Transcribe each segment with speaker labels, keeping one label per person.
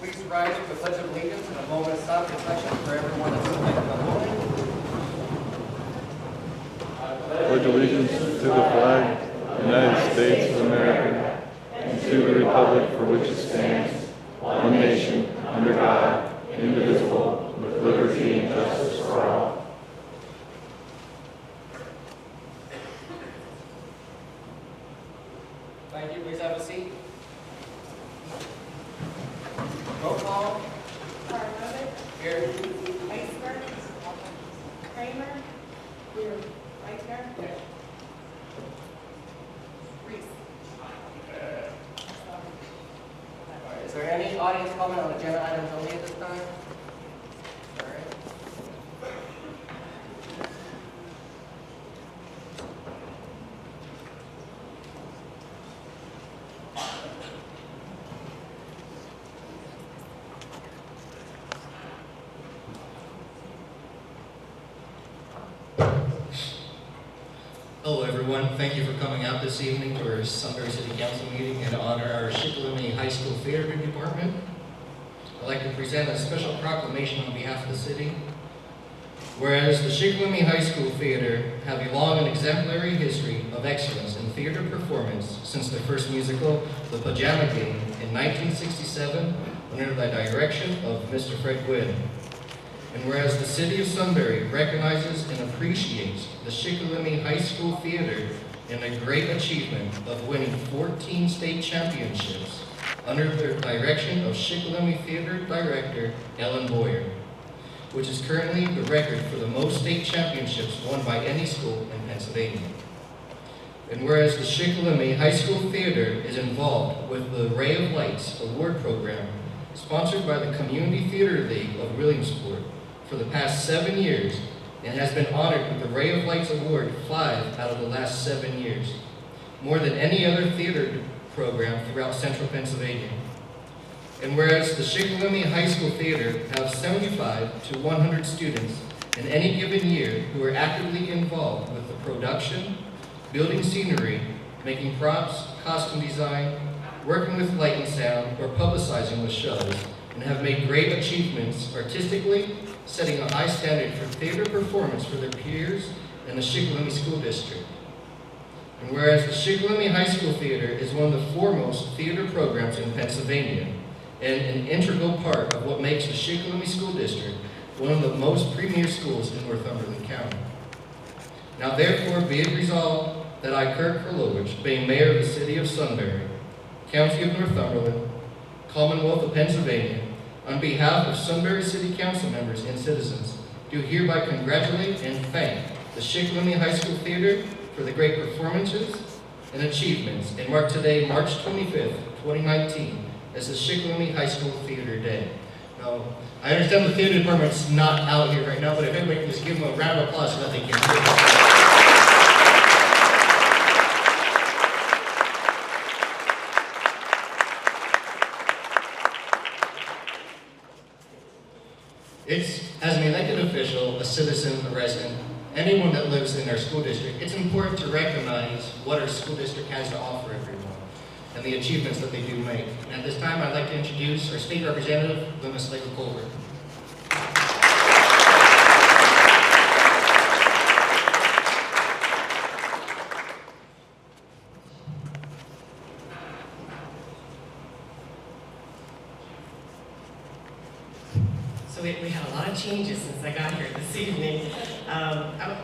Speaker 1: Please rise for the Pledge of Allegiance and a moment of silent reflection for everyone that's connected to the moment.
Speaker 2: Pledge allegiance to the flag of the United States of America and to the republic for which it stands, one nation, under God, indivisible, with liberty and justice for all.
Speaker 1: Thank you. Please have a seat. Roll call.
Speaker 3: Barnabas.
Speaker 1: Here.
Speaker 3: Iceberg. Kramer. Here. Reichner. Reese.
Speaker 1: All right. Is there any audience comment on agenda items only at this time? All right.
Speaker 4: Hello everyone, thank you for coming out this evening to our Sunbury City Council meeting and to honor our Shikellamy High School Theater Department. I'd like to present a special proclamation on behalf of the city. Whereas the Shikellamy High School Theater have a long and exemplary history of excellence in theater performance since their first musical, The Pajama Game, in 1967, under the direction of Mr. Fred Gwynn. And whereas the City of Sunbury recognizes and appreciates the Shikellamy High School Theater in a great achievement of winning 14 state championships under the direction of Shikellamy Theater Director Ellen Boyer, which is currently the record for the most state championships won by any school in Pennsylvania. And whereas the Shikellamy High School Theater is involved with the Ray of Lights award program sponsored by the Community Theater League of Williamsport for the past 7 years and has been honored with the Ray of Lights Award 5 out of the last 7 years, more than any other theater program throughout central Pennsylvania. And whereas the Shikellamy High School Theater have 75 to 100 students in any given year who are actively involved with the production, building scenery, making props, costume design, working with light and sound, or publicizing the shows, and have made great achievements artistically, setting a high standard for theater performance for their peers in the Shikellamy School District. And whereas the Shikellamy High School Theater is one of the foremost theater programs in Pennsylvania, and an integral part of what makes the Shikellamy School District one of the most premier schools in Northumberland County. Now therefore be it resolved that I, Kirk Karlowicz, being mayor of the city of Sunbury, County of Northumberland, Commonwealth of Pennsylvania, on behalf of Sunbury City Council members and citizens, do hereby congratulate and thank the Shikellamy High School Theater for the great performances and achievements, and mark today, March 25th, 2019, as the Shikellamy High School Theater Day. Now, I understand the theater department's not out here right now, but if everybody can just give them a round of applause so that they can hear it. It's, as an elected official, a citizen, a resident, anyone that lives in our school district, it's important to recognize what our school district has to offer everyone and the achievements that they do make. And at this time, I'd like to introduce our state representative, Ms. Layla Colbert.
Speaker 5: So we had a lot of changes since I got here this evening.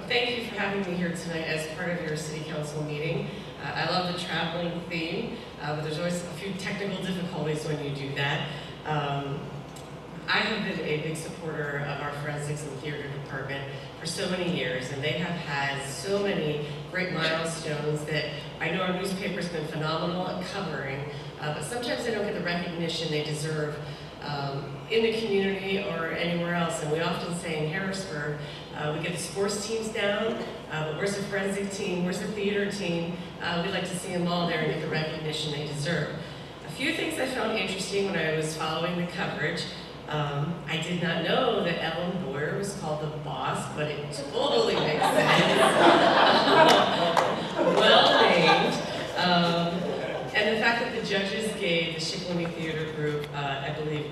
Speaker 5: Thank you for having me here tonight as part of your city council meeting. I love the traveling theme, but there's always a few technical difficulties when you do that. I have been a big supporter of our forensics and theater department for so many years, and they have had so many great milestones that I know our newspaper's been phenomenal at covering, but sometimes they don't get the recognition they deserve in the community or anywhere else. And we often say in Harrisburg, we get the sports teams down, but where's the forensic team, where's the theater team? We'd like to see them all there and get the recognition they deserve. A few things I found interesting when I was following the coverage. I did not know that Ellen Boyer was called the boss, but it totally makes sense. Well named. And the fact that the judges gave the Shikellamy Theater Group, I believe,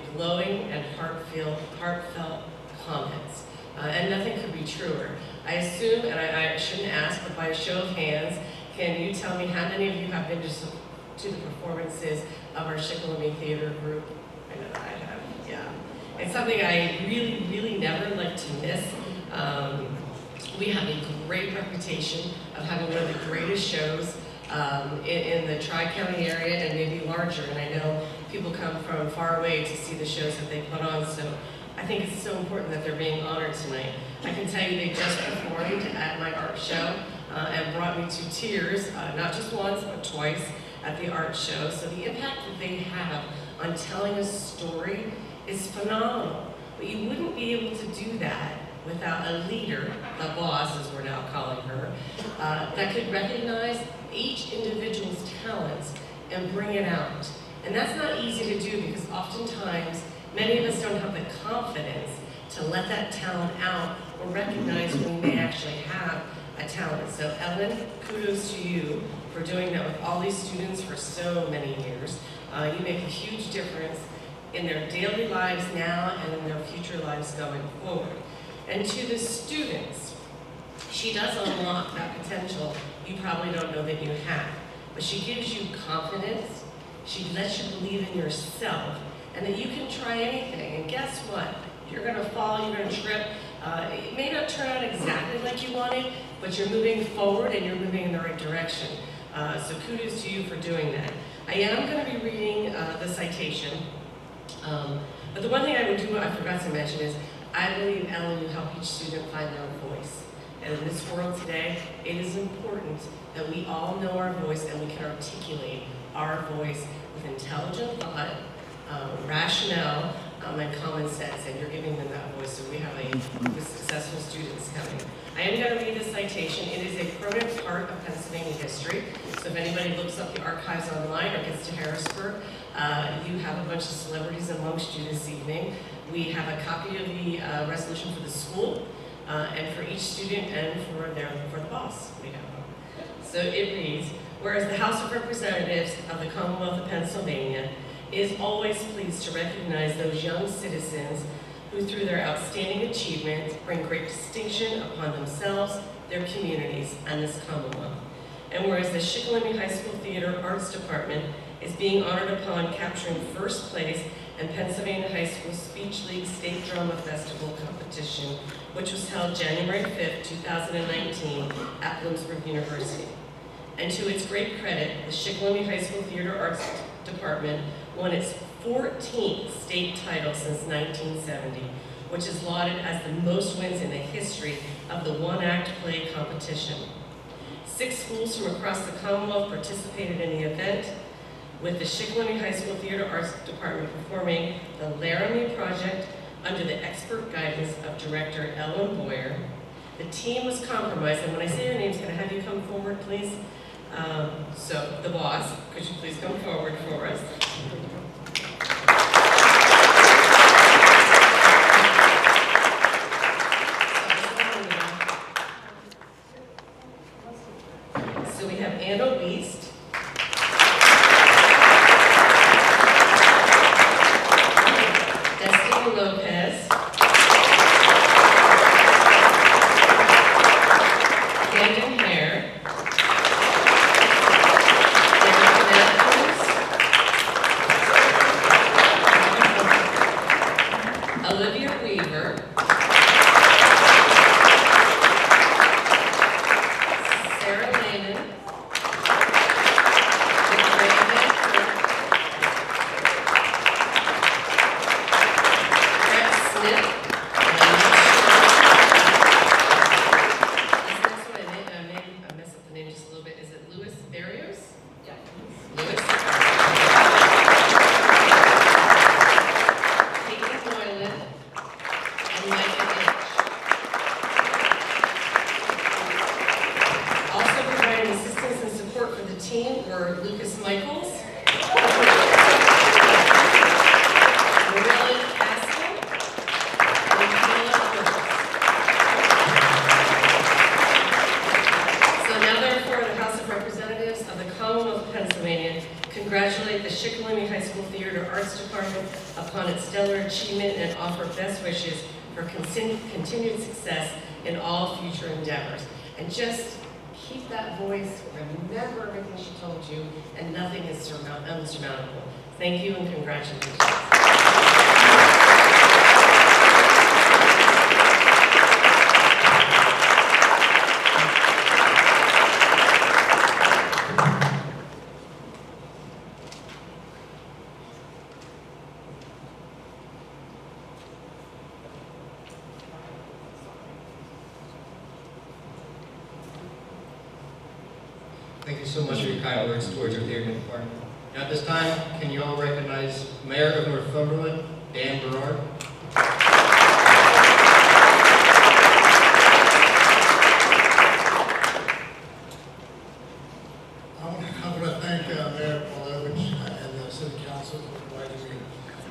Speaker 5: heartfelt comments. And nothing could be truer. I assume, and I shouldn't ask, but by a show of hands, can you tell me how many of you have been to the performances of our Shikellamy Theater group? I know I have, yeah. It's something I really, really never like to miss. We have a great reputation of having one of the greatest shows in the Tri-County area and maybe larger. And I know people come from far away to see the shows that they put on, so I think it's so important that they're being honored tonight. I can tell you they just performed at my art show and brought me to tears, not just once, but twice at the art show. So the impact that they have on telling a story is phenomenal. But you wouldn't be able to do that without a leader, the boss as we're now calling her, that could recognize each individual's talents and bring it out. And that's not easy to do because oftentimes many of us don't have the confidence to let that talent out or recognize when we may actually have a talent. So Ellen, kudos to you for doing that with all these students for so many years. You make a huge difference in their daily lives now and in their future lives going forward. And to the students, she does unlock that potential you probably don't know that you have. But she gives you confidence, she lets you believe in yourself, and that you can try anything. And guess what? You're gonna fall, you're gonna trip. It may not turn out exactly like you wanted, but you're moving forward and you're moving in the right direction. So kudos to you for doing that. I am gonna be reading the citation. But the one thing I would do, I forgot to mention is, I believe, Ellen, you help each student find their own voice. And in this world today, it is important that we all know our voice and we can articulate our voice with intelligent thought, rationale, and common sense, and you're giving them that voice, so we have a successful students coming. I am going to read the citation. It is a permanent part of Pennsylvania history, so if anybody looks up the archives online or gets to Harrisburg, you have a bunch of celebrities amongst you this evening. We have a copy of the resolution for the school, and for each student and for the boss. We have one. So it reads, whereas the House of Representatives of the Commonwealth of Pennsylvania is always pleased to recognize those young citizens who through their outstanding achievements bring great distinction upon themselves, their communities, and this Commonwealth. And whereas the Shikellamy High School Theater Arts Department is being honored upon capturing first place in Pennsylvania High School Speech League State Drama Festival competition, which was held January 5th, 2019 at Bloomsburg University. And to its great credit, the Shikellamy High School Theater Arts Department won its 14th state title since 1970, which is lauded as the most wins in the history of the one-act play competition. 6 schools from across the Commonwealth participated in the event, with the Shikellamy High School Theater Arts Department performing the Laramie Project under the expert guidance of director Ellen Boyer. The team was compromised, and when I say your names, can I have you come forward, please? So, the boss, could you please come forward for us? So we have Anna Wiest, Destiny Lopez, Camden Hare, Olivia Weaver, Sarah Lehman, Brett Smith, I messed up the name just a little bit. Is it Louis Barrios? Yeah. Louis. Peyton Moylan and Micah H. Also providing assistance and support for the team were Lucas Michaels, Marilla Castle, and Kayla Phillips. So now therefore the House of Representatives of the Commonwealth of Pennsylvania congratulate the Shikellamy High School Theater Arts Department upon its stellar achievement and offer best wishes for continued success in all future endeavors. And just keep that voice, remember everything she told you, and nothing is unsurmountable. Thank you and congratulations.
Speaker 4: Thank you so much for your kind words towards our theater department. Now at this time, can you all recognize Mayor of Northumberland, Dan Berard?
Speaker 6: I want to thank Mayor Palovich and the City Council for inviting me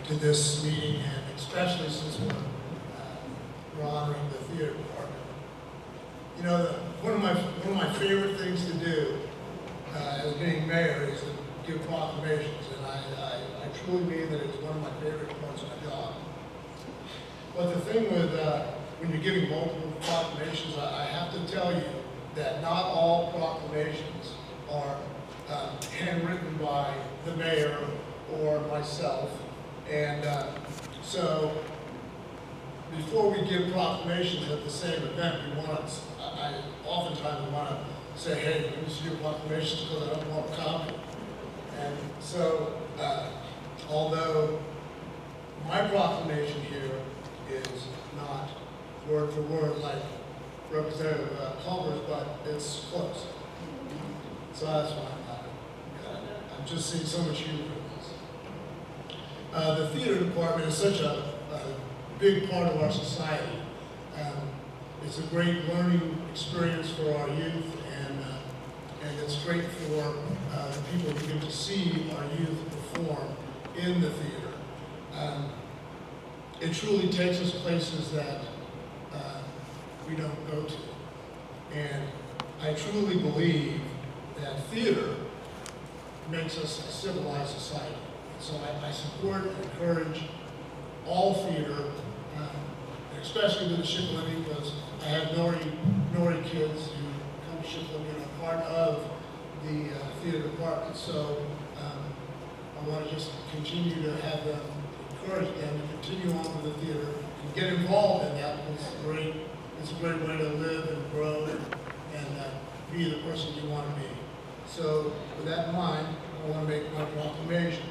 Speaker 6: to this meeting, and especially since we're honoring the theater department. You know, one of my favorite things to do as being mayor is to give proclamations, and I truly mean that it's one of my favorite parts of my job. But the thing with when you're giving multiple proclamations, I have to tell you that not all proclamations are handwritten by the mayor or myself, and so before we give proclamations at the same event, I oftentimes want to say, hey, we should do proclamations because I don't want a copy. And so, although my proclamation here is not word for word like Representative Culver's, but it's close. So that's why I'm just seeing so much humor in this. The theater department is such a big part of our society. It's a great learning experience for our youth, and it's great for the people who get to see our youth perform in the theater. It truly takes us places that we don't go to. And I truly believe that theater makes us a civilized society. And so I support and encourage all theater, especially with the Shikellamy, because I have Nori kids who come to Shikellamy and are part of the theater department. So I want to just continue to have them, encourage them to continue on with the theater and get involved in that. It's a great way to live and grow and be the person you want to be. So with that in mind, I want to make my proclamation.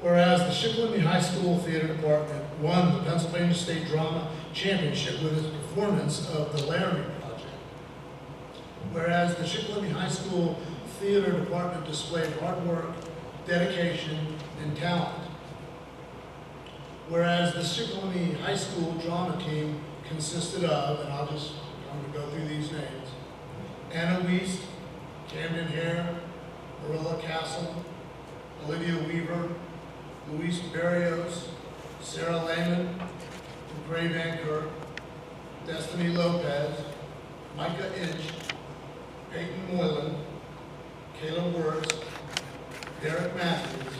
Speaker 6: Whereas the Shikellamy High School Theater Department won the Pennsylvania State Drama Championship with its performance of the Laramie Project. Whereas the Shikellamy High School Theater Department displayed hard work, dedication, and talent. Whereas the Shikellamy High School drama team consisted of, and I'm going to go through these names: Anna Wiest, Camden Hare, Marilla Castle, Olivia Weaver, Luis Barrios, Sarah Lehman, Gray Van Kirk, Destiny Lopez, Micah Inch, Peyton Moylan, Kayla Wirtz, Derek Matthews,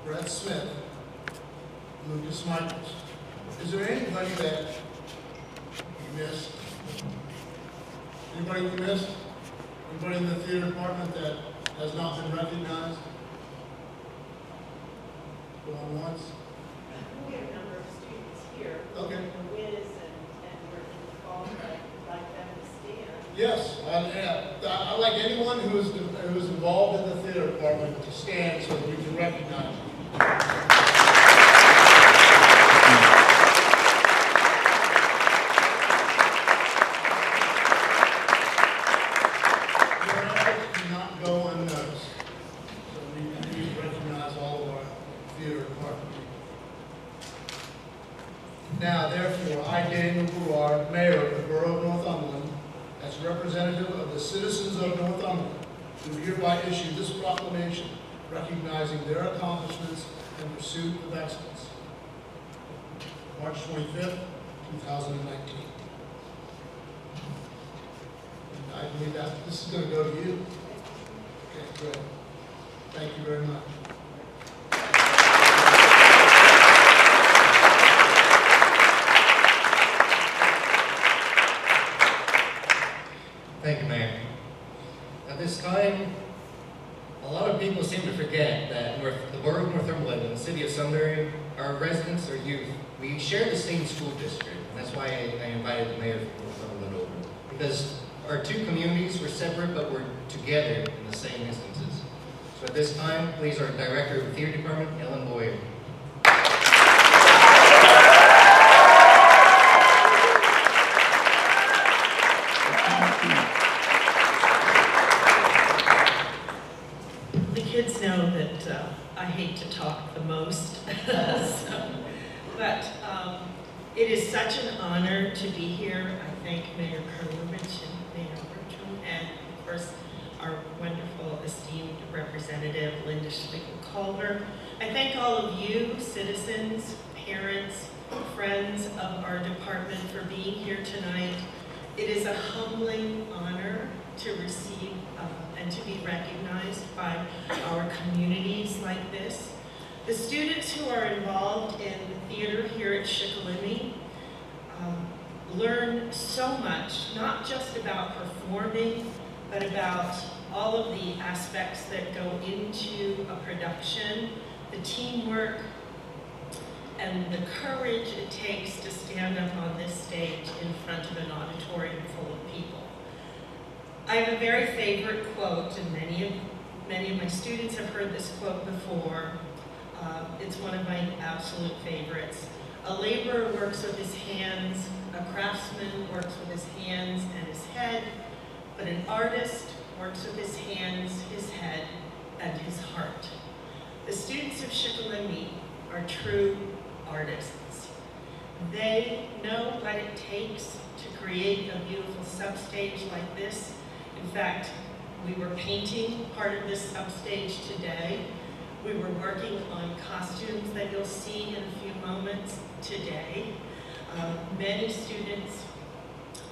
Speaker 6: Brett Smith, Lucas Michaels. Is there anybody that you missed? Anybody we missed? Anybody in the theater department that has not been recognized? Going once?
Speaker 3: We have a number of students here.
Speaker 6: Okay.
Speaker 3: The Wiz and we're in the fall, I'd like them to stand.
Speaker 6: Yes, I like anyone who is involved in the theater department to stand so that we can recognize them. Not go unnoticed. So we need to recognize all of our theater department people. Now, therefore, I, Daniel Berard, Mayor of the Borough of Northumberland, as representative of the citizens of Northumberland, do hereby issue this proclamation recognizing their accomplishments in pursuit of excellence. March 25th, 2019. And I believe that this is going to go to you. Okay, good. Thank you very much.
Speaker 4: Thank you, Mayor. At this time, a lot of people seem to forget that the borough of Northumberland and the city of Sunbury, our residents, our youth, we share the same school district. And that's why I invited the mayor from Northumberland over. Because our two communities were separate, but we're together in the same instances. So at this time, please, our Director of the Theater Department, Ellen Boyer.
Speaker 3: The kids know that I hate to talk the most, but it is such an honor to be here. I thank Mayor Karlovich and Mayor Bertram, and of course our wonderful esteemed representative Linda Schlegel-Culver. I thank all of you, citizens, parents, friends of our department for being here tonight. It is a humbling honor to receive and to be recognized by our communities like this. The students who are involved in theater here at Shikellamy learn so much, not just about performing, but about all of the aspects that go into a production, the teamwork, and the courage it takes to stand up on this stage in front of an auditorium full of people. I have a very favorite quote, and many of my students have heard this quote before. It's one of my absolute favorites. A laborer works with his hands, a craftsman works with his hands and his head, but an artist works with his hands, his head, and his heart. The students of Shikellamy are true artists. They know what it takes to create a beautiful substage like this. In fact, we were painting part of this upstage today. We were working on costumes that you'll see in a few moments today. Many students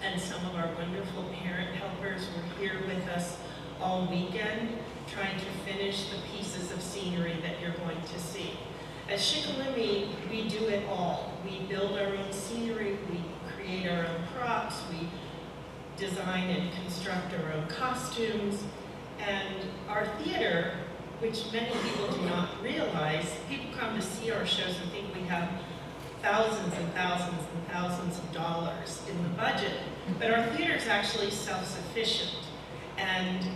Speaker 3: and some of our wonderful parent helpers were here with us all weekend trying to finish the pieces of scenery that you're going to see. At Shikellamy, we do it all. We build our own scenery, we create our own props, we design and construct our own costumes, and our theater, which many people do not realize, people come to see our shows and think we have thousands and thousands and thousands of dollars in the budget, but our theater is actually self-sufficient, and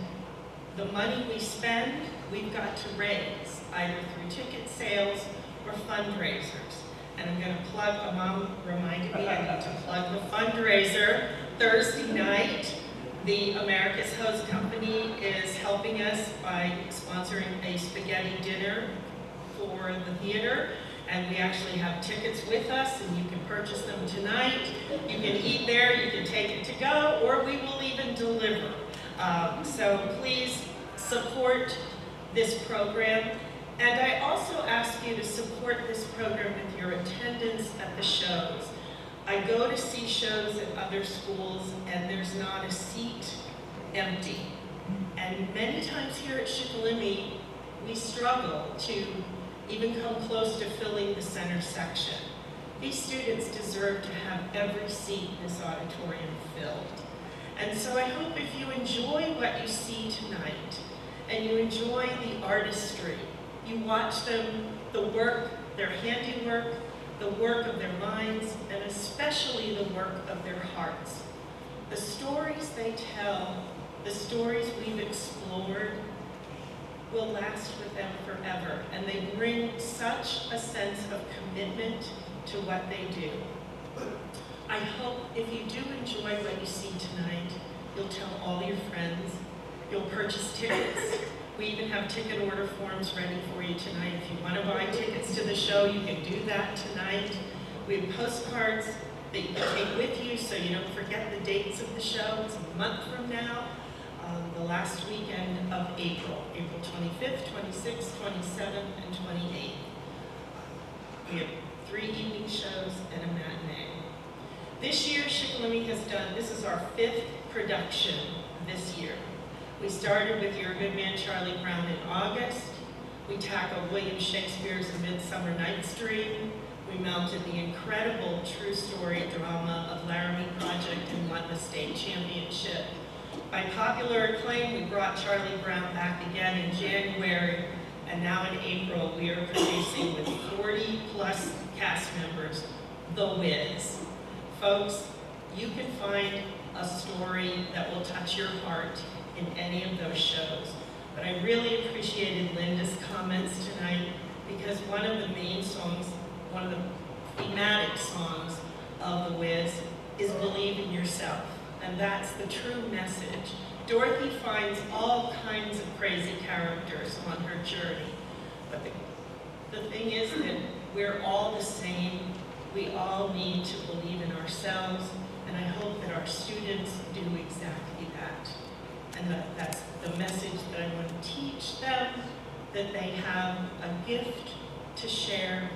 Speaker 3: the money we spend, we've got to raise, either through ticket sales or fundraisers. And I'm going to plug, Mom reminded me I need to plug the fundraiser. Thursday night, the America's Host Company is helping us by sponsoring a spaghetti dinner for the theater. And we actually have tickets with us, and you can purchase them tonight. You can eat there, you can take it to go, or we will even deliver. So please support this program. And I also ask you to support this program with your attendance at the shows. I go to see shows at other schools, and there's not a seat empty. And many times here at Shikellamy, we struggle to even come close to filling the center section. These students deserve to have every seat in this auditorium filled. And so I hope if you enjoy what you see tonight, and you enjoy the artistry, you watch them, the work, their handiwork, the work of their minds, and especially the work of their hearts. The stories they tell, the stories we've explored, will last with them forever, and they bring such a sense of commitment to what they do. I hope if you do enjoy what you see tonight, you'll tell all your friends, you'll purchase tickets. We even have ticket order forms ready for you tonight. If you want to buy tickets to the show, you can do that tonight. We have postcards that you can take with you so you don't forget the dates of the show. It's a month from now, the last weekend of April, April 25th, 26th, 27th, and 28th. We have 3 evening shows and a matinee. This year, Shikellamy has done, this is our 5th production this year. We started with Your Good Man, Charlie Brown in August. We tackled William Shakespeare's A Midsummer Night's Dream. We mounted the incredible true story drama of Laramie Project and won the state championship. By popular acclaim, we brought Charlie Brown back again in January, and now in April, we are producing with 40+ cast members, The Wiz. Folks, you can find a story that will touch your heart in any of those shows. But I really appreciated Linda's comments tonight, because one of the main songs, one of the thematic songs of The Wiz is Believe in Yourself. And that's the true message. Dorothy finds all kinds of crazy characters on her journey. But the thing is that we're all the same. We all need to believe in ourselves. And I hope that our students do exactly that. And that's the message that I want to teach them, that they have a gift to share,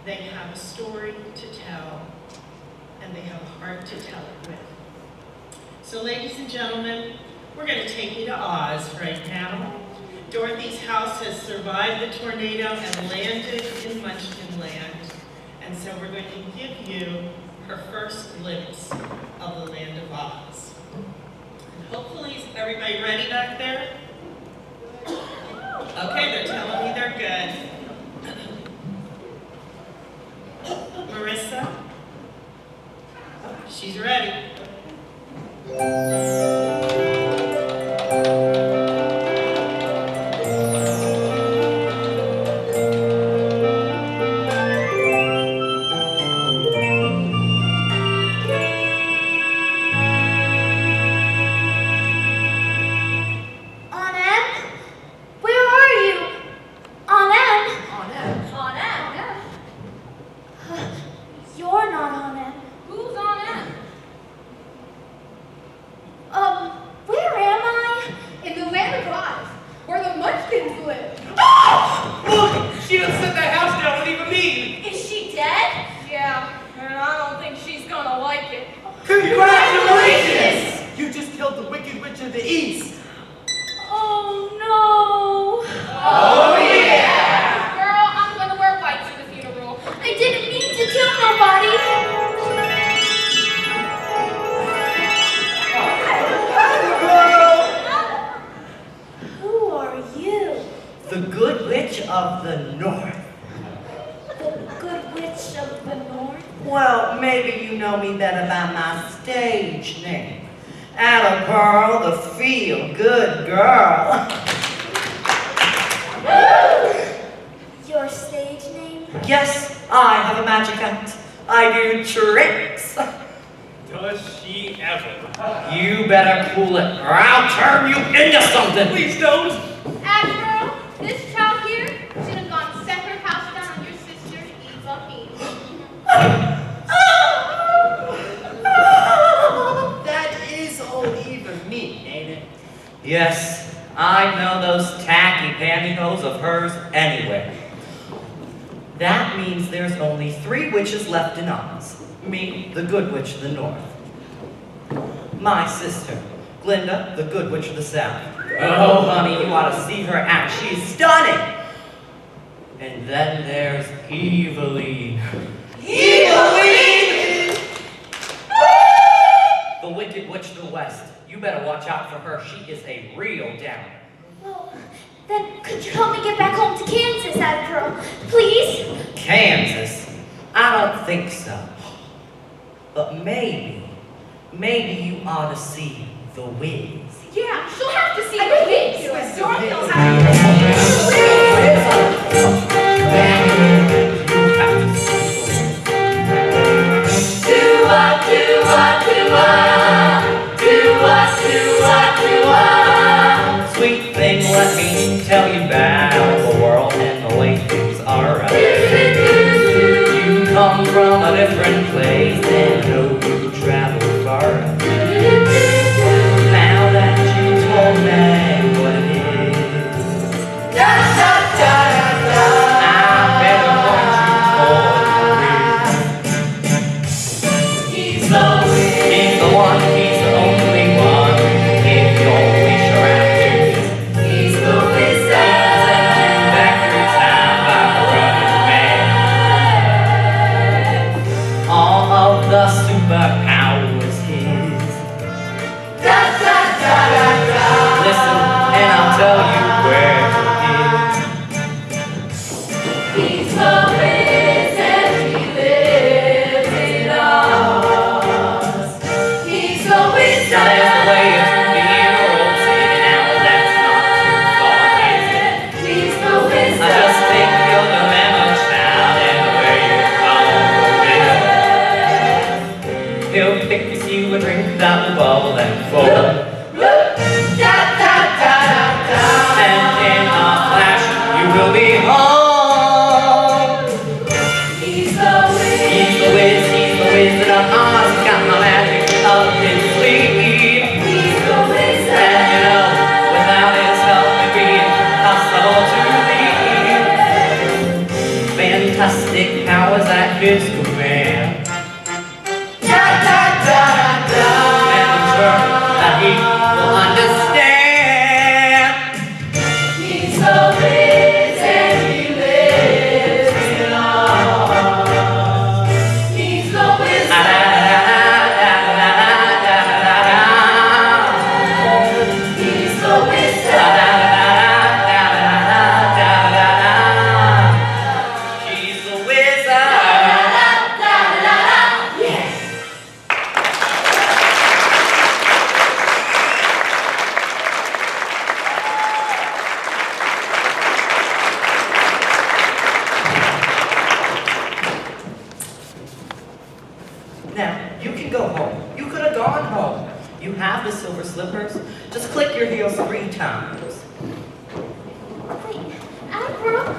Speaker 3: they have a story to tell, and they have a heart to tell it with. So ladies and gentlemen, we're going to take you to Oz right now. Dorothy's house has survived the tornado and landed in Munchkin Land. And so we're going to give you her first glimpse of the land of Oz. And hopefully, is everybody ready back there? Okay, they're telling me they're good. Marissa? She's ready.
Speaker 7: Yes, I know those tacky pantyhose of hers anyway. That means there's only 3 witches left in Oz. Me, the good witch of the north. My sister, Glinda, the good witch of the south. Oh, honey, you ought to see her act. She's stunning! And then there's Eveline. Eveline! The wicked witch of the west. You better watch out for her. She is a real downer.
Speaker 8: Well, then could you help me get back home to Kansas, Admiral? Please?
Speaker 7: Kansas? I don't think so. But maybe you ought to see The Wiz.
Speaker 8: Yeah, she'll have to see The Wiz.
Speaker 7: Dorothy will
Speaker 8: have to see
Speaker 7: Sweet thing, let me tell you about the world and the way things are. You come from a different place and know you travel far. Now that you told me what it is,
Speaker 2: fall.
Speaker 7: And in a flash, you will be home. He's the Wizard of Oz. He's got my magic up his sleeve. And you know, without his help, it'd be impossible to leave. Fantastic powers at his command. And I'm sure that he will understand. He's the wizard, he lives in Oz. He's the wizard. He's the wizard. He's the wizard. Now, you can go home. You could have gone home. You have the silver slippers. Just click your heels 3 times.
Speaker 8: Wait, Admiral?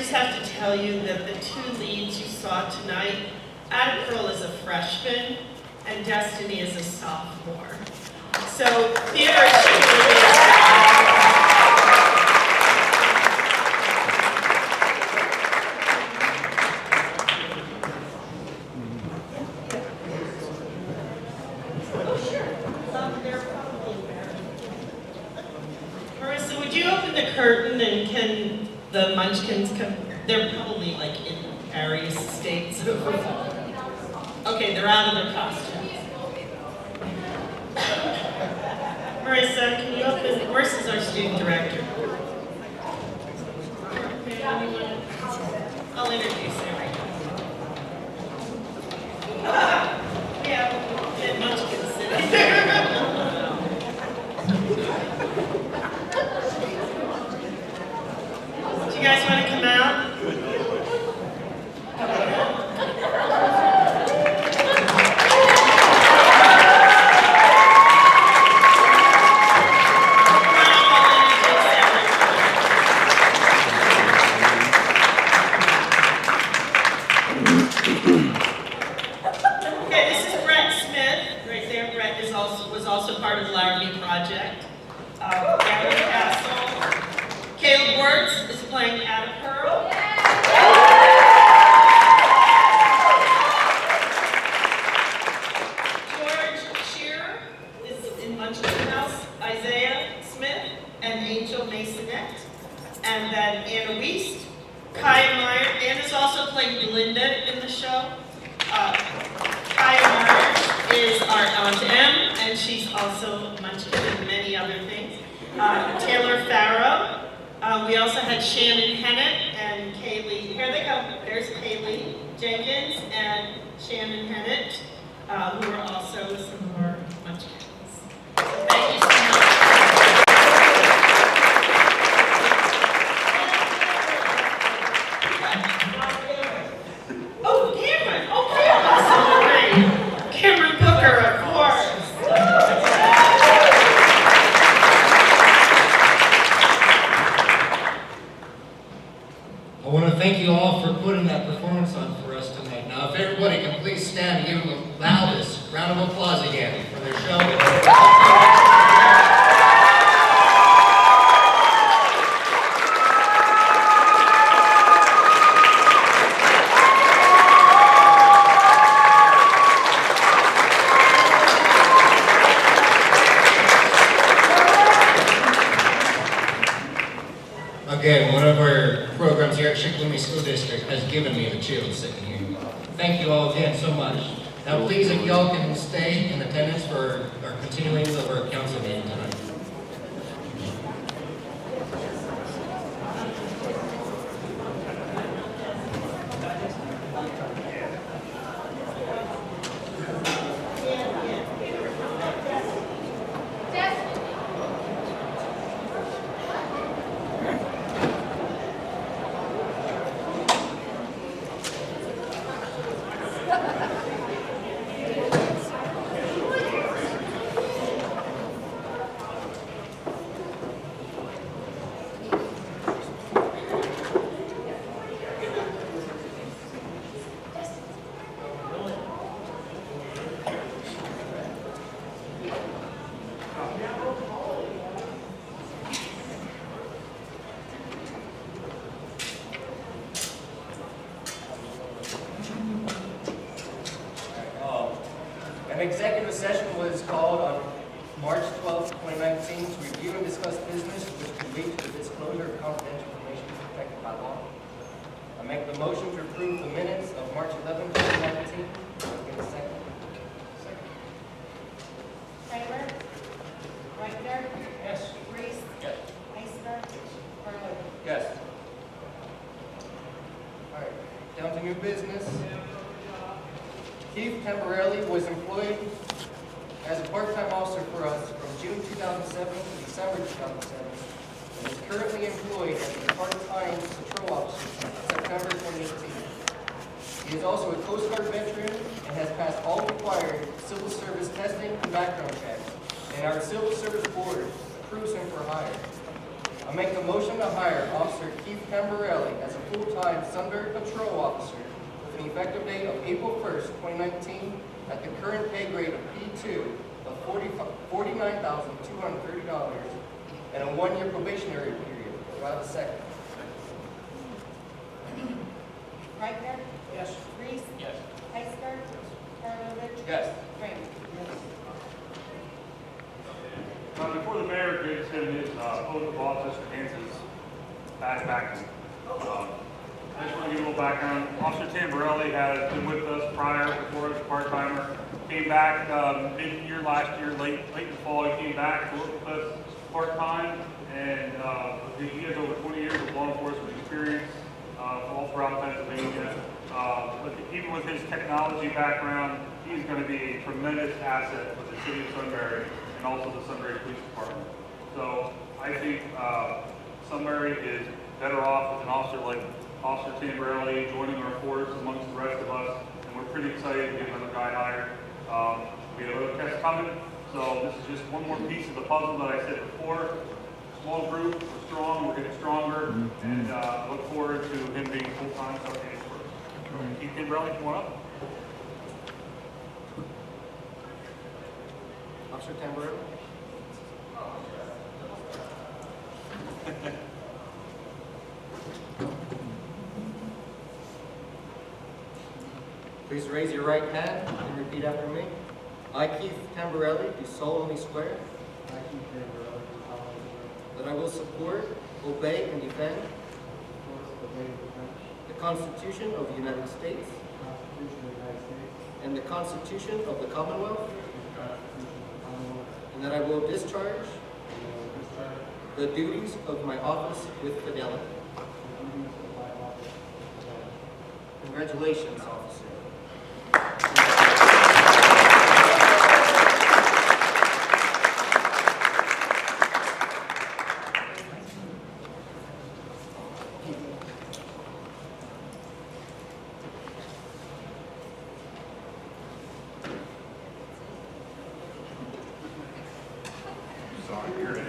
Speaker 3: just have to tell you that the two leads you saw tonight, Adam Pearl is a freshman and Destiny is a sophomore. So theater at Shikellamy Marissa, would you open the curtain and can the Munchkins come? They're probably like in various states of. Okay, they're out of their costumes. Marissa, can you open? Marissa's our student director. I'll introduce her right now. Yeah, Munchkins sitting there. Do you guys want to come out? Okay, this is Brett Smith, right there. Brett was also part of the Larrabee Project. Gary Castle. Caleb Wertz is playing Adam Pearl. George Shearer is in Munchkin House. Isaiah Smith and Angel Masonette. And then Anna Wiest. Kaya Meyer. Anna's also playing Belinda in the show. Kaya Meyer is our Aunt M, and she's also Munchkin and many other things. Taylor Farrow. We also had Shannon Hennett and Kaylee. Here they go. There's Kaylee Jenkins and Shannon Hennett, who are also some more Munchkins. So thank you so much. Oh, Cameron! Oh, Cameron! Sorry! Cameron Booker, of course!
Speaker 4: I want to thank you all for putting that performance on for us tonight. Now, if everybody can please stand and give them the loudest round of applause again for their show. Again, one of our programs here at Shikellamy School District has given me the chills sitting here. Thank you all again so much. Now please, if y'all can stay in attendance for our continuing of our council meeting tonight.
Speaker 1: An executive session was called on March 12, 2019 to review and discuss business which could lead to the disclosure of confidential information protected by law. I make the motion to approve the minutes of March 11, 2019. Get a second.
Speaker 9: Kramer? Reichner?
Speaker 1: Yes.
Speaker 9: Reese?
Speaker 1: Yes.
Speaker 9: Meissner? Barlow?
Speaker 1: Yes. All right, down to new business. Keith temporarily was employed as a part-time officer for us from June 2007 to December 2007, and is currently employed as a part-time patrol officer since September 2018. He is also a Coast Guard veteran and has passed all required civil service testing and background checks, and our Civil Service Board approves him for hire. I make a motion to hire Officer Keith Cambarelli as a full-time Sunbury Patrol Officer with an effective date of April 1st, 2019, at the current pay grade of P2 of $49,230 and a one-year probationary period. Do I have a second?
Speaker 9: Reichner?
Speaker 1: Yes.
Speaker 9: Reese?
Speaker 1: Yes.
Speaker 9: Iceberg? Karlovic?
Speaker 1: Yes.
Speaker 9: Kramer?
Speaker 10: Before the mayor gives him his oath of office and hands his badge back to him, I just want to give a little background. Officer Tamborelli has been with us prior, before as a part-timer. Came back mid-year last year, late in the fall. He came back to work with us part-time, and he has over 20 years of law enforcement experience all throughout Pennsylvania. But even with his technology background, he's going to be a tremendous asset for the city of Sunbury and also the Sunbury Police Department. So I think Sunbury is better off with an officer like Officer Tamborelli joining our force amongst the rest of us, and we're pretty excited to get another guy hired. We have other tests coming, so this is just one more piece of the puzzle that I said before. Small group, we're strong, we're getting stronger, and I look forward to him being full-time starting April 1st. Keith Tamborelli, come on up.
Speaker 1: Officer Tamborelli? Please raise your right hand and repeat after me. I, Keith Cambarelli, do solemnly swear that I will support, obey, and defend the Constitution of the United States and the Constitution of the Commonwealth, and that I will discharge the duties of my office with fidelity. Congratulations, officer.
Speaker 10: Sorry, you're in.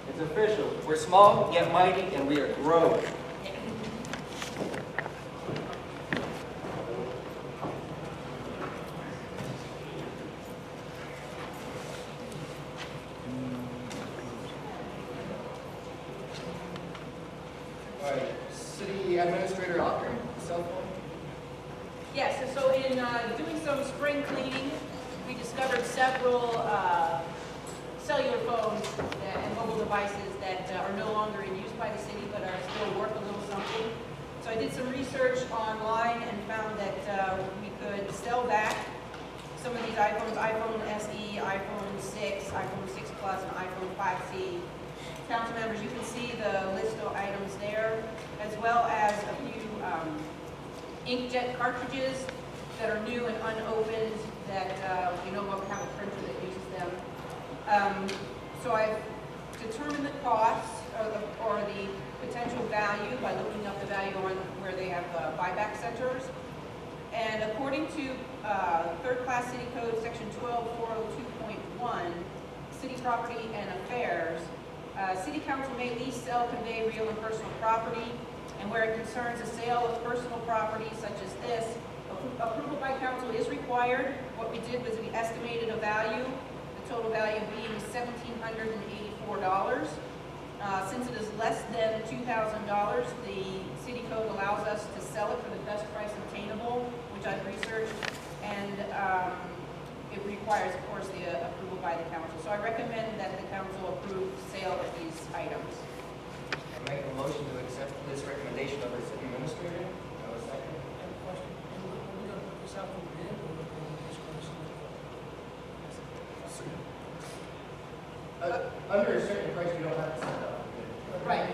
Speaker 1: It's official. We're small yet mighty, and we are growing. All right, City Administrator Ocker, cell phone.
Speaker 11: Yes, and so in doing some spring cleaning, we discovered several cellular phones and mobile devices that are no longer in use by the city but are still worth a little something. So I did some research online and found that we could sell back some of these iPhones, iPhone SE, iPhone 6, iPhone 6 Plus, and iPhone 5C. Council members, you can see the list of items there, as well as a few inkjet cartridges that are new and unopened that we no longer have a printer that uses them. So I've determined the cost or the potential value by looking up the value on where they have buyback centers. And according to Third Class City Code Section 12402.1, City Property and Affairs, City Council may lease, sell, convey real and personal property, and where it concerns the sale of personal property such as this, approval by council is required. What we did was we estimated a value, the total value being $1,784. Since it is less than $2,000, the city code allows us to sell it for the best price obtainable, which I've researched, and it requires, of course, the approval by the council. So I recommend that the council approve sale of these items.
Speaker 1: I make a motion to accept this recommendation of our city administrator. Do I have a second? Under a certain price, you don't have to send out.
Speaker 11: Right.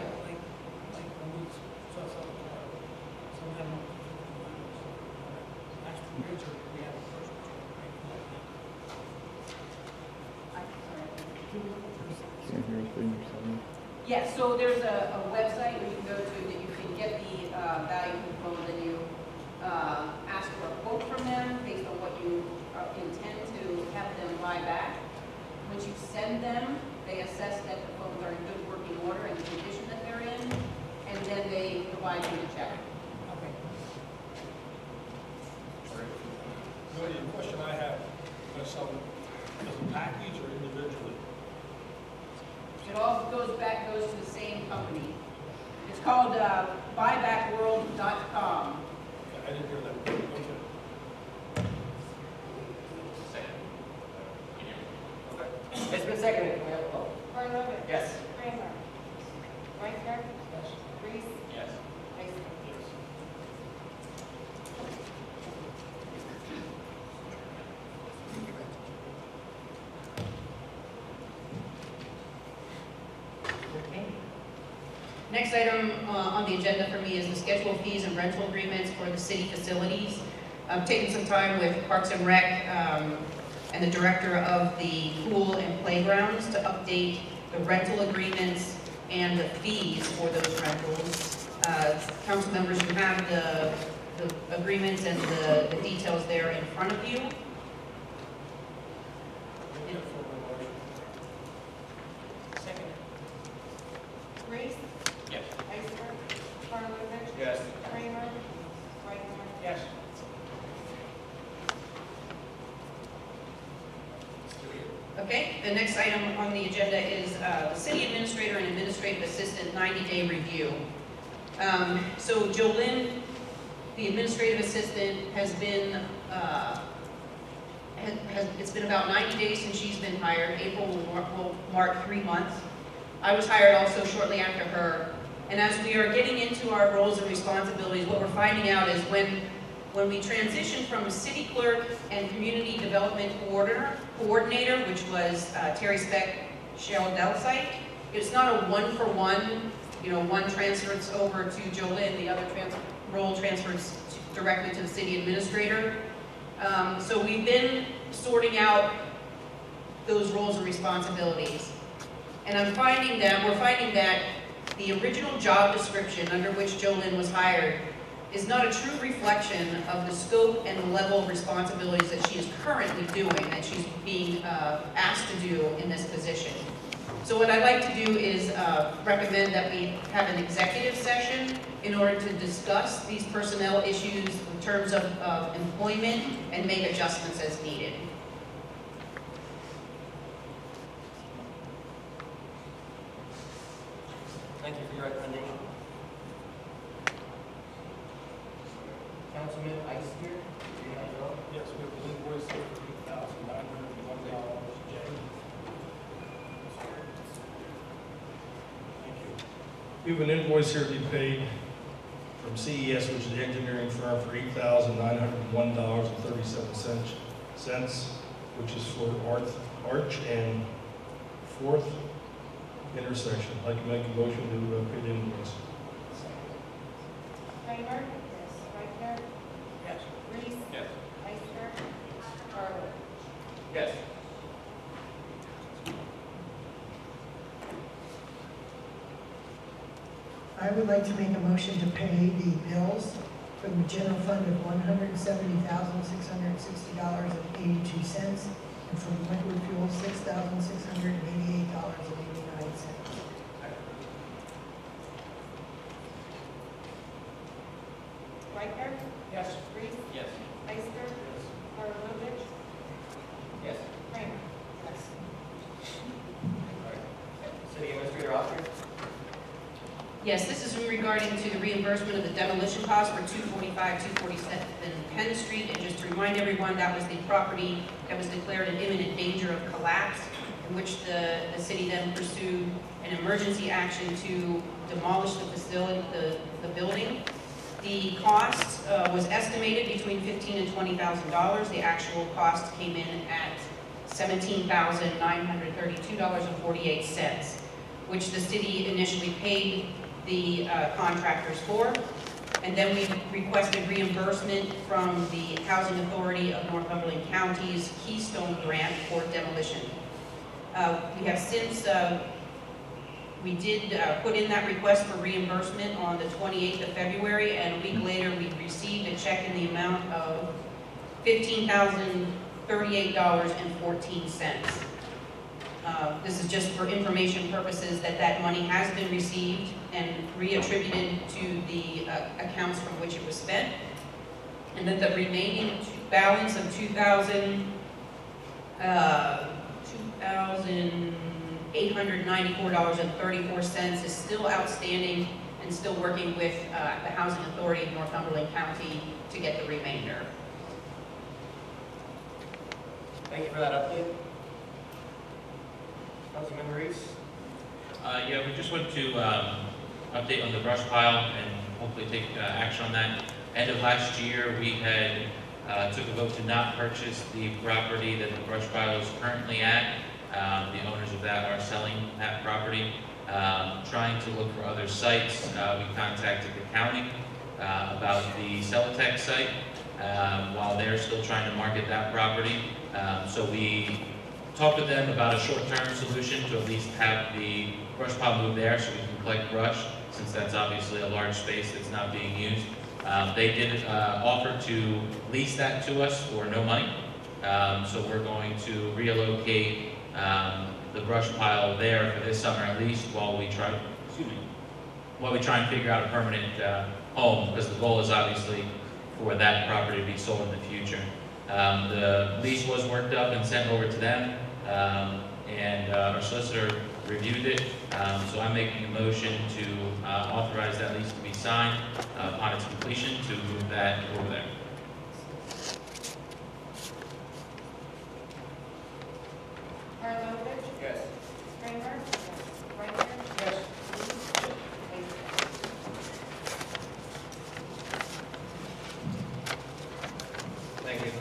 Speaker 2: Can't hear a thing you're saying.
Speaker 11: Yes, so there's a website where you can go to that you me the check.
Speaker 9: Okay.
Speaker 12: The only question I have, as a package or individually?
Speaker 11: It all goes to the same company. It's called buybackworld.com.
Speaker 12: I didn't hear that. Okay.
Speaker 1: It's been seconded. Can we have a vote?
Speaker 9: Karlovic.
Speaker 1: Yes.
Speaker 9: Kramer. Reichner. Reese.
Speaker 1: Yes.
Speaker 9: Ister.
Speaker 11: Okay. Next item on the agenda for me is the schedule of fees and rental agreements for the city facilities. I've taken some time with Parks and Rec and the director of the pool and playgrounds to update the rental agreements and the fees for those rentals. Council members, you have the agreements and the details there in front of you.
Speaker 9: Second. Reese.
Speaker 1: Yes.
Speaker 9: Ister. Karlovic.
Speaker 1: Yes.
Speaker 9: Kramer. Reichner.
Speaker 1: Yes.
Speaker 11: Okay, the next item on the agenda is the city administrator and administrative assistant 90-day review. So Jolynn, the administrative assistant, has been, it's been about 90 days since she's been hired. April will mark 3 months. I was hired also shortly after her. And as we are getting into our roles and responsibilities, what we're finding out is when we transitioned from a city clerk and community development coordinator, which was Terry Speck, Cheryl Delsite, it's not a one-for-one, one transfers over to Jolynn, the other role transfers directly to the city administrator. So we've been sorting out those roles and responsibilities. And we're finding that the original job description under which Jolynn was hired is not a true reflection of the scope and the level of responsibilities that she is currently doing, that she's being asked to do in this position. So what I'd like to do is recommend that we have an executive session in order to discuss these personnel issues in terms of employment and make adjustments as needed.
Speaker 1: Thank you for your recommendation. Councilman Ister, do you have your own?
Speaker 12: Yes, we have an invoice here for $8,901. Jay? Thank you. We have an invoice here to be paid from CES, which is the engineering firm, for $8,901.37, which is for Arch and 4th intersection. I'd like to make a motion to pay the invoice.
Speaker 9: Kramer. Yes. Reichner.
Speaker 1: Yes.
Speaker 9: Reese.
Speaker 1: Yes.
Speaker 9: Ister. Karlovic.
Speaker 1: Yes.
Speaker 13: I would like to make a motion to pay the bills from the general fund of $170,660.82, and from liquid fuel, $6,688.89.
Speaker 9: Reichner.
Speaker 1: Yes.
Speaker 9: Reese.
Speaker 1: Yes.
Speaker 9: Ister. Karlovic.
Speaker 1: Yes.
Speaker 9: Kramer. Yes.
Speaker 1: All right. City Administrator Oster?
Speaker 11: Yes, this is regarding to the reimbursement of the demolition costs for 245, 247 Penn Street. And just to remind everyone, that was the property that was declared in imminent danger of collapse, in which the city then pursued an emergency action to demolish the facility, the building. The cost was estimated between $15,000 and $20,000. The actual cost came in at $17,932.48, which the city initially paid the contractors for. And then we requested reimbursement from the Housing Authority of Northumberland County's Keystone Grant for demolition. We have since, we did put in that request for reimbursement on the 28th of February, and a week later we received a check in the amount of $15,038.14. This is just for information purposes that that money has been received and reattributed to the accounts from which it was spent. And that the remaining balance of $2,894.34 is still outstanding and still working with the Housing Authority of Northumberland County to get the remainder.
Speaker 1: Thank you for that update. Councilmember Reese?
Speaker 14: Yeah, we just want to update on the brush pile and hopefully take action on that. End of last year, we had took a vote to not purchase the property that the brush pile is currently at. The owners of that are selling that property. Trying to look for other sites. We contacted the county about the Celatec site while they're still trying to market that property. So we talked with them about a short-term solution to at least have the brush pile moved there so we can collect brush, since that's obviously a large space that's not being used. They did offer to lease that to us for no money. So we're going to relocate the brush pile there for this summer at least while we try and figure out a permanent home, because the goal is obviously for that property to be sold in the future. The lease was worked up and sent over to them, and our solicitor reviewed it. So I'm making a motion to authorize that lease to be signed upon its completion to move that over there.
Speaker 9: Arlovich.
Speaker 1: Yes.
Speaker 9: Kramer. Yes. Reichner.
Speaker 1: Yes. Thank you.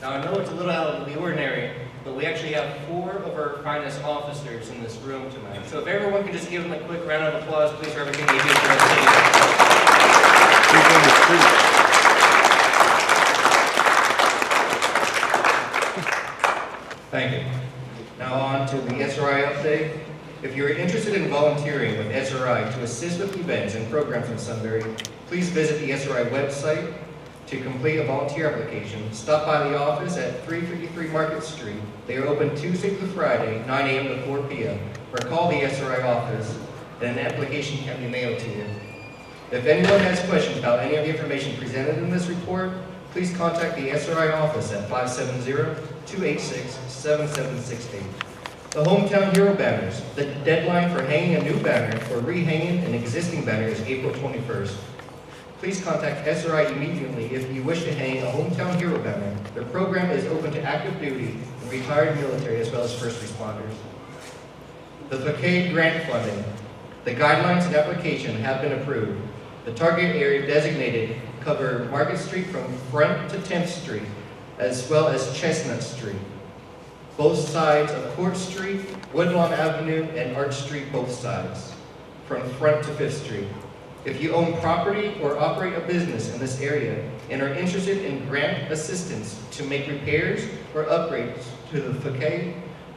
Speaker 1: Now, I know it's a little out of the ordinary, but we actually have 4 of our finest officers in this room tonight. So if everyone could just give them a quick round of applause, please, for everything they do for our city. Thank you. Now on to the SRI update. If you're interested in volunteering with SRI to assist with events and programs in Sunbury, please visit the SRI website. To complete a volunteer application, stop by the office at 353 Market Street. They are open Tuesday through Friday, 9 a.m. to 4 p.m. Or call the SRI office, and an application can be mailed to you. If anyone has questions about any of the information presented in this report, please contact the SRI office at 570-286-7768. The Hometown Hero Banners. The deadline for hanging a new banner or rehanging an existing banner is April 21st. Please contact SRI immediately if you wish to hang a Hometown Hero banner. The program is open to active duty and retired military as well as first responders. The facade grant funding. The guidelines and application have been approved. The target area designated cover Market Street from Front to 10th Street as well as Chestnut Street. Both sides of Court Street, Woodlawn Avenue, and Arch Street, both sides, from Front to 5th Street. If you own property or operate a business in this area and are interested in grant assistance to make repairs or upgrades to the facade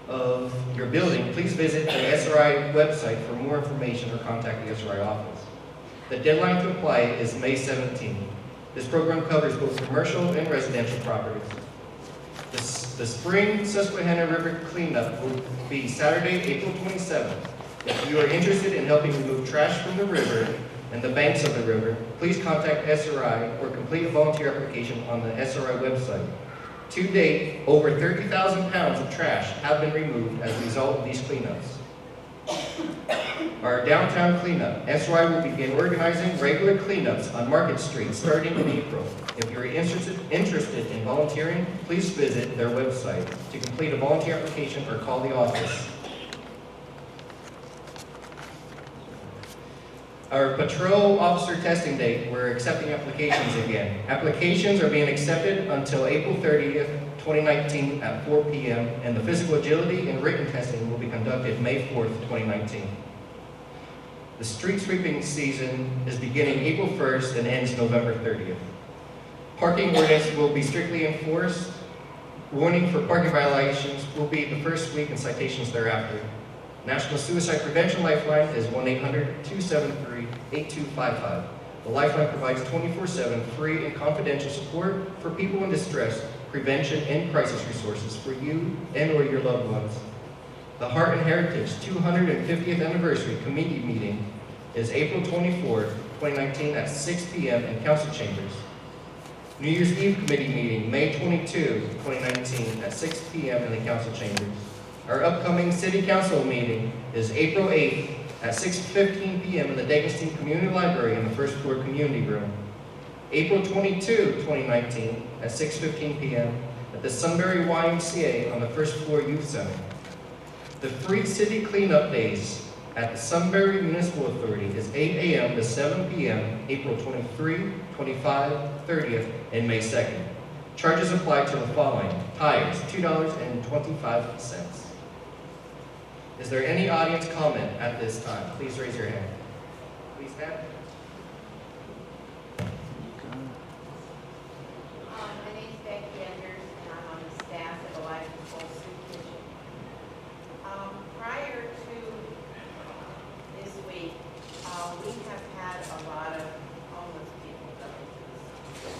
Speaker 1: of your building, please visit the SRI website for more information or contact the SRI office. The deadline to apply is May 17th. This program covers both commercial and residential properties. The spring Susquehanna River cleanup will be Saturday, April 27th. If you are interested in helping remove trash from the river and the banks of the river, please contact SRI or complete a volunteer application on the SRI website. To date, over 30,000 pounds of trash have been removed as a result of these cleanups. Our downtown cleanup. SRI will begin organizing regular cleanups on Market Street starting in April. If you're interested in volunteering, please visit their website to complete a volunteer application or call the office. Our patrol officer testing date, we're accepting applications again. Applications are being accepted until April 30th, 2019 at 4 p.m. and the physical agility and written testing will be conducted May 4th, 2019. The street sweeping season is beginning April 1st and ends November 30th. Parking ordinance will be strictly enforced. Warning for parking violations will be the first week and citations thereafter. National Suicide Prevention Lifeline is 1-800-273-8255. The Lifeline provides 24/7 free and confidential support for people in distress
Speaker 4: prevention, and crisis resources for you and or your loved ones. The Heart and Heritage 250th Anniversary Committee Meeting is April 24th, 2019 at 6 p.m. in Council Chambers. New Year's Eve Committee Meeting, May 22, 2019 at 6 p.m. in the Council Chambers. Our upcoming City Council meeting is April 8th at 6:15 p.m. in the Degenstein Community Library in the first floor community room. April 22, 2019 at 6:15 p.m. at the Sunbury YMCA on the first floor youth center. The free city cleanup days at the Sunbury Municipal Authority is 8 a.m. to 7 p.m. April 23, 25, 30th, and May 2nd. Charges apply to the following: tires, $2.25. Is there any audience comment at this time? Please raise your hand. Please stand.
Speaker 9: My name's Becky Enders, and I'm on the staff at the Life and Soul Soup Kitchen. Prior to this week, we have had a lot of homeless people coming to the soup.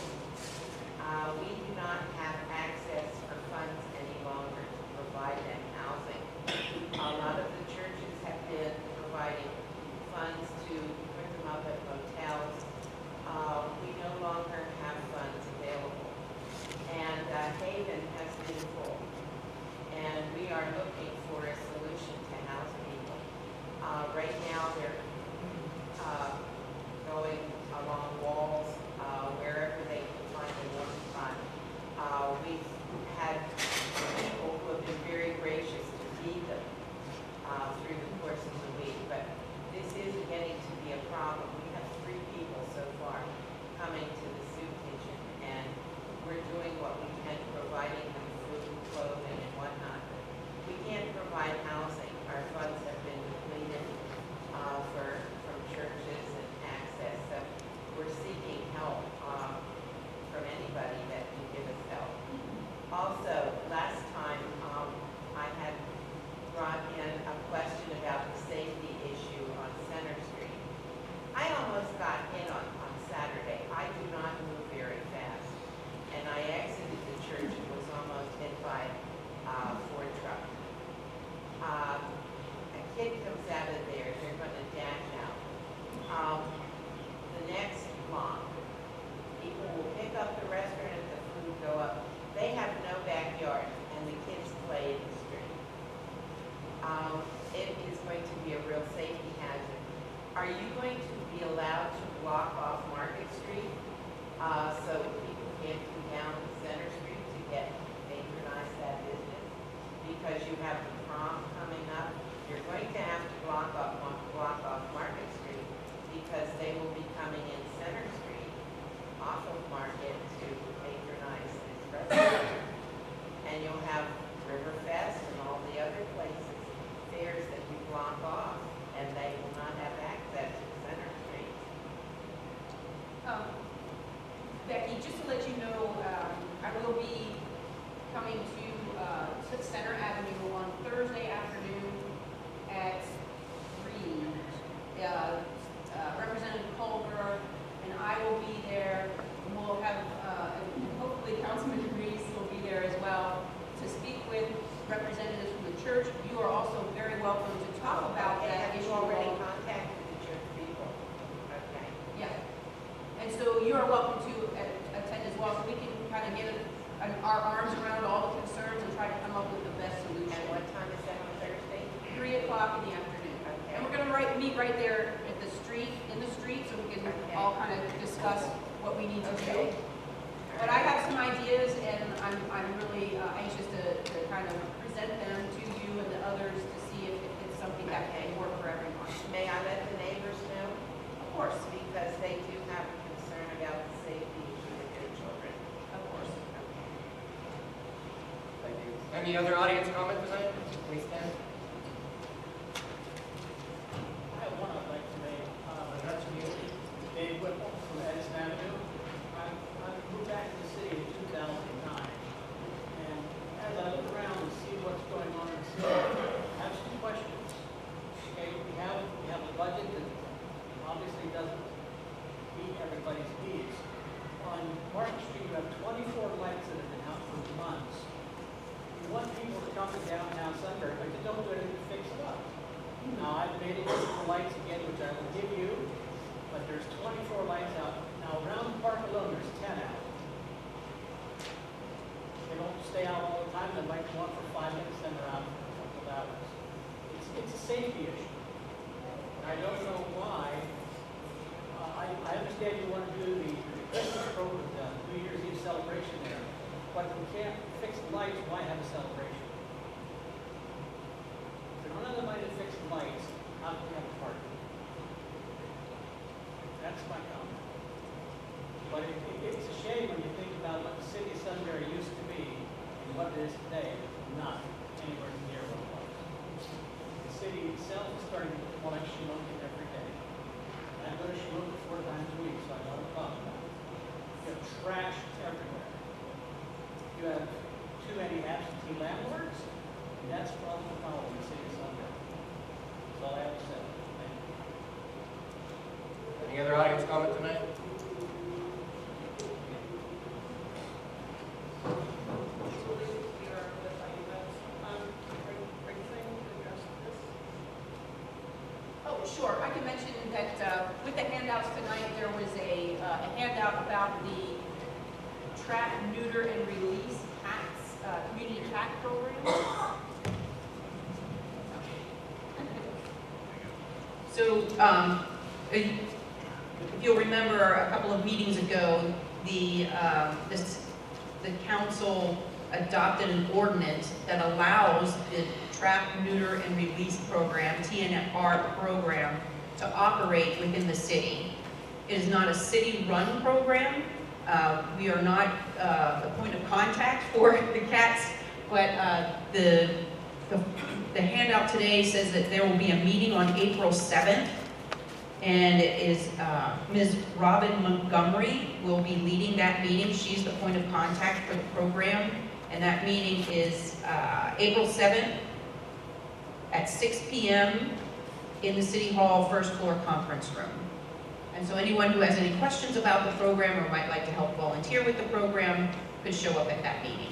Speaker 9: We do not have access for funds any longer to provide them housing. A lot of the churches have been providing funds to put them up at motels. We no longer have funds available. And Haven has been full. And we are looking for a solution to house people. Right now, they're going along walls, wherever they can find a warm spot. We've had people who have been very gracious to feed them through the course of the week, but this is getting to be a problem. We have 3 people so far coming to the soup kitchen, and we're doing what we can, providing them food, clothing, and whatnot. We can't provide housing. Our funds have been depleted from churches and access, so we're seeking help from anybody that can give us help. Also, last time I had brought in a question about the safety issue on Center Street. I almost got hit on Saturday. I do not move very fast, and I exited the church and was almost hit by a Ford truck. A kid comes out of there, they're going to dash out. The next block, people will pick up the restaurant and the food go up. They have no backyard, and the kids play in the street. It is going to be a real safety hazard. Are you going to be allowed to block off Market Street so people can't come down to Center Street to patronize that business? Because you have the prom coming up, you're going to have to block off Market Street because they will be coming in Center Street off of Market to patronize this restaurant. And you'll have Riverfest and all the other places, fairs that you block off, and they will not have access to Center Street.
Speaker 11: Becky, just to let you know, I will be coming to Center Avenue on Thursday afternoon at 3. Representative Culver and I will be there, and we'll have, and hopefully Councilman Reese will be there as well to speak with representatives from the church. You are also very welcome to talk about that
Speaker 9: Have
Speaker 11: issue.
Speaker 9: you already contacted the church people? Okay.
Speaker 11: Yeah. And so you are welcome to attend as well, so we can kind of get our arms around all the concerns and try to come up with the best solution.
Speaker 9: And what time is that on Thursday?
Speaker 11: 3 o'clock in the afternoon.
Speaker 9: Okay.
Speaker 11: And we're gonna meet right there at the street, so we can all kind of discuss what we need to do. But I have some ideas, and I'm really anxious to kind of present them to you and the others to see if it's something that can work for everyone.
Speaker 9: May I let the neighbors know?
Speaker 11: Of course,
Speaker 9: Because they do have a concern about the safety issue with their children.
Speaker 11: of course.
Speaker 1: Thank you. Any other audience comment tonight? Please stand.
Speaker 15: I have one I'd like to make, and that's me, Dave Whipple from Edison Avenue. I moved back to the city in 2009, and as I look around and see what's going on in the city, I have some questions. Okay, we have a budget that obviously doesn't meet everybody's needs. On Market Street, you have 24 lights that have been out for months. You want people to come to downtown Sunbury, but you don't do anything to fix it up. Now, I've made a list of the lights again, which I will give you, but there's 24 lights out. Now, around the park alone, there's 10 out. They don't stay out all the time, they might go on for 5 minutes, then they're out for a couple of hours. It's a safety issue. And I don't know why. I understand you want to do the Christmas program, the New Year's Eve celebration there, but if we can't fix the lights, why have a celebration? If there's none of the money to fix the lights, how can we have a party? That's my comment. But it's a shame when you think about what the city of Sunbury used to be and what it is today, not anywhere near what it was. The city itself is starting to collect Shikellamy every day. And I go to Shikellamy 4 times a week, so I know what I'm talking about. You have trash everywhere. You have too many absentee landlords, and that's a problem in the city of Sunbury. That's all I have to say. Thank you.
Speaker 1: Any other audience comment tonight?
Speaker 11: Oh, sure. I can mention that with the handouts tonight, there was a handout about the trap, neuter, and release cats, community cat program.
Speaker 16: So, if you'll remember a couple of meetings ago, the council adopted an ordinance that allows the trap, neuter, and release program, TNR program, to operate within the city. It is not a city-run program. We are not the point of contact for the cats, but the handout today says that there will be a meeting on April 7th, and it is Ms. Robin Montgomery will be leading that meeting. She's the point of contact for the program, and that meeting is April 7th at 6 p.m. in the City Hall first floor conference room. And so anyone who has any questions about the program or might like to help volunteer with the program could show up at that meeting.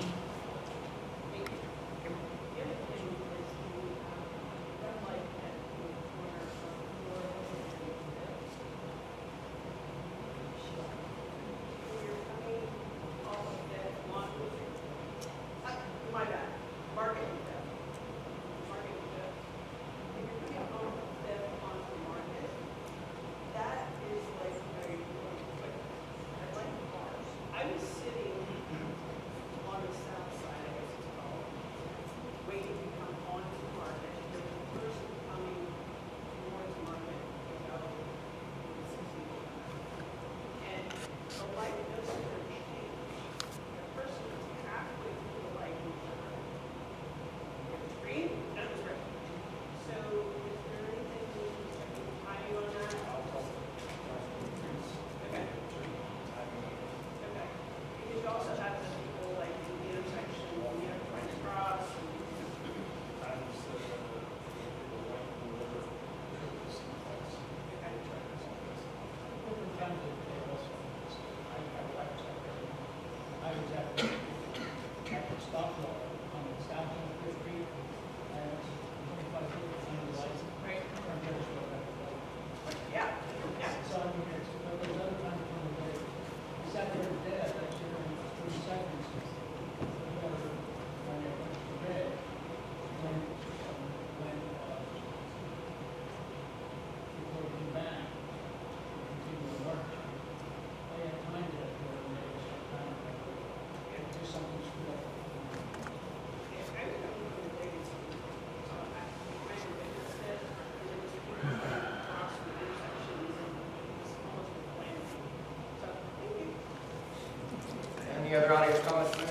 Speaker 1: Any other audience comments tonight?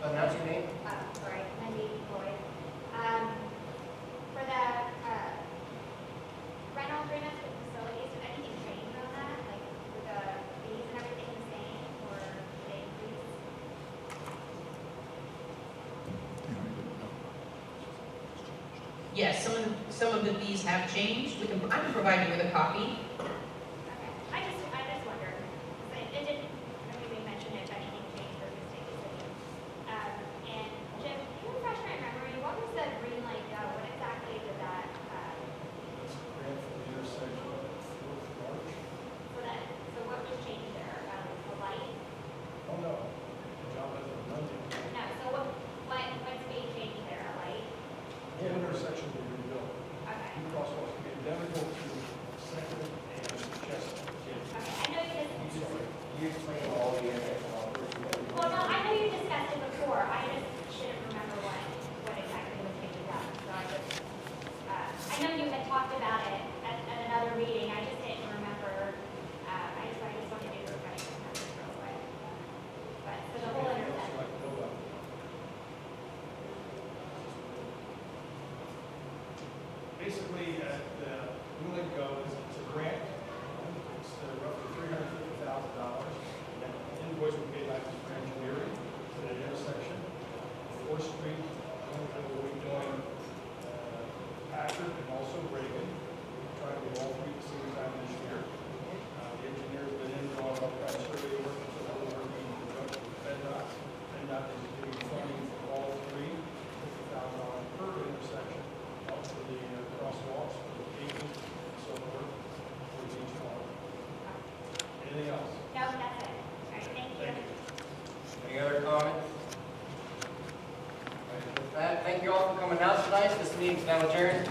Speaker 1: Announce your name.
Speaker 8: Sorry, my name is Lloyd. For the rental agreements with facilities, did anything change on that? Like, with the fees and everything the same, or did they increase?
Speaker 16: Yes, some of the fees have changed. I can provide you with a copy.
Speaker 8: Okay. I
Speaker 12: intersection will be rebuilt.
Speaker 8: Okay.
Speaker 12: Two crosswalks will be identical to Second and Chestnut.
Speaker 8: Okay, I know you just,
Speaker 1: You explained all the international operations.
Speaker 8: well, no, I know you discussed it before, I just shouldn't remember what exactly was being done, so I just, I know you had talked about it at another meeting, I just didn't remember, I just wanted to do a refresher real quick. But, so the whole intersection.
Speaker 12: Basically, the Will It Go is it's a grant. It's roughly $350,000. And the invoice we paid back is for engineering to that intersection. 4th Street, we'll be doing Packard and also Reagan. We're trying to do all three at the same time this year. The engineer's been in doing all kinds of survey work, so we're working in conjunction with PennDOT. PennDOT is giving funding for all three, $50,000 per intersection, up for the crosswalks, for the paving, and so forth, for each one. Anything else?
Speaker 8: No, that's it. All right, thank you.
Speaker 1: Any other comments? All right, with that, thank you all for coming out tonight. This meeting's now adjourned.